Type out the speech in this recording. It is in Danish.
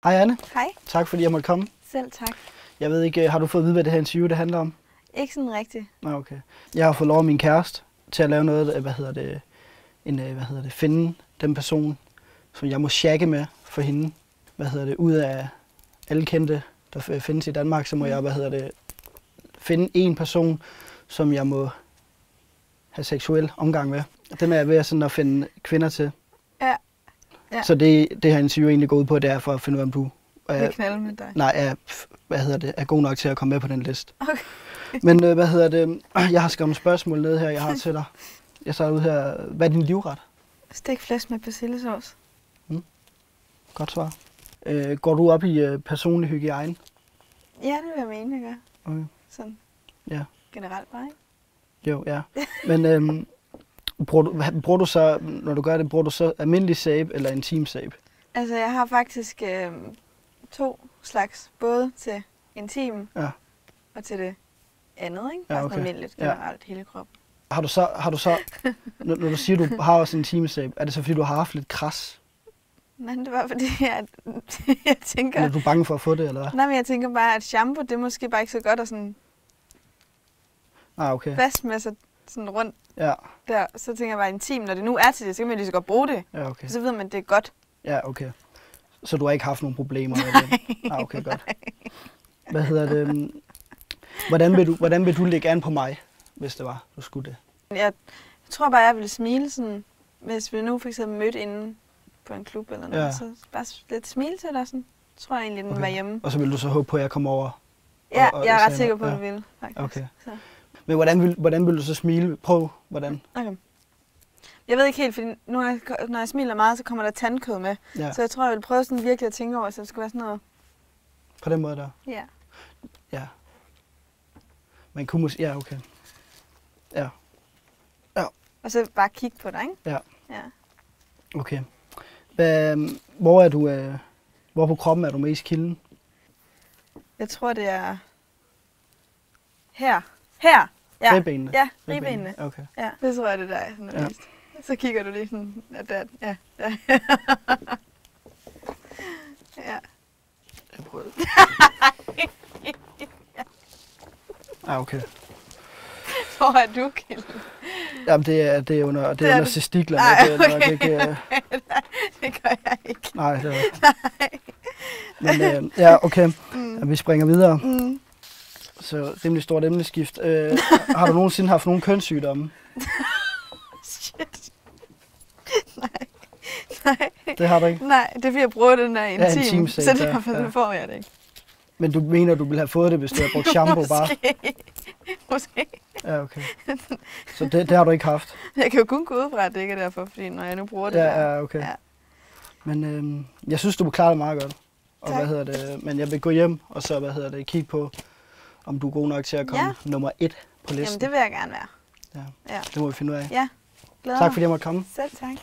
Hej Anne. Hej. Tak fordi jeg måtte komme. Selv tak. Jeg ved ikke, har du fået at vide, hvad det her interview det handler om? Ikke sådan rigtigt. Nå, okay. Jeg har fået lov af min kæreste til at lave noget, finde den person, som jeg må shagge med for hende. Ud af alle kendte, der findes i Danmark, så må jeg, finde en person, som jeg må have seksuel omgang med. Den er jeg ved sådan at finde kvinder til. Ja. Så det her interview egentlig går ud på, det er for at finde ud af, om du vil knalde med dig. Nej, er god nok til at komme med på den liste. Okay. Men jeg har skrevet nogle spørgsmål ned her, jeg har til dig. Jeg starter ud her. Hvad er din livret? Stik flæsk med persillesauce. Godt svar. Går du op i personlig hygiejne? Ja, det vil jeg mene, jeg gør. Okay. Sådan Ja. generelt bare, ikke? Jo, ja. Men bruger du så, når du gør det, bruger du så almindelig sæbe eller intim sæbe? Altså, jeg har faktisk 2 slags. Både til intim og til det andet, ikke? Bare sådan almindeligt generelt hele kroppen. Har du så når du siger, du har også intim sæbe, er det så fordi, du har haft lidt kras? Nej, det var fordi, jeg tænker... Eller er du bange for at få det, eller hvad? Nej, men jeg tænker bare, at shampoo, det er måske bare ikke så godt at sådan... vaske med sig sådan rundt der. Så tænker jeg bare intim, når det nu er til det, så kan man lige så godt bruge det. Ja, okay. Så ved man, at det er godt. Ja, okay. Så du har ikke haft nogen problemer med det? Nej, okay, godt. Hvordan vil du lægge an på mig, hvis det var, du skulle det? Jeg tror bare, jeg ville smile sådan, hvis vi nu for eksempel mødte inde på en klub eller noget, så bare lidt smile til dig sådan. Tror jeg egentlig, den var hjemme. Og så vil du så håbe på, at jeg kommer over? Ja, jeg er ret sikker på, at du vil, faktisk. Okay. Så. Men hvordan vil du så smile? Prøv, hvordan? Okay. Jeg ved ikke helt, fordi når jeg smiler meget, så kommer der tandkød med. Ja. Så jeg tror, jeg vil prøve sådan virkelig at tænke over, så det skal være sådan noget... På den måde der? Ja. Ja. Man kunne måske... Ja, okay. Ja. Ja. Og så bare kigge på dig, ikke? Ja. Ja. Okay. Hvor er du... Hvor på kroppen er du mest kilden? Jeg tror, det er... Her. Ja. Ribbenene? Ja, ribbenene. Okay. Ja, det tror jeg, det der er sådan noget mest. Så kigger du lige sådan, at der... Ja. Ja. Jeg prøver. Okay. Hvor er du kilden? Jamen, det er under testiklerne. Nej, okay. Det er nok ikke... det gør jeg ikke. Nej, det er... Men okay. Vi springer videre. Så rimelig stort emneskift. Har du nogensinde haft nogle kønssygdomme? Shit. Nej. Det har du ikke? Nej, det er fordi jeg bruger den der intim, så derfor får jeg det ikke. Men du mener, du ville have fået det, hvis du havde brugt shampoo bare? Måske. Ja, okay. Så det har du ikke haft? Jeg kan jo kun gå ud fra, at det ikke er derfor, fordi når jeg nu bruger det der. Ja, okay. Ja. Men jeg synes, du klarer det meget godt. Og men jeg vil gå hjem og så kigge på, om du er god nok til at komme nummer 1 på listen. Jamen, det vil jeg gerne være. Ja. Det må vi finde ud af. Ja, glæder Tak fordi jeg måtte komme. Selv tak.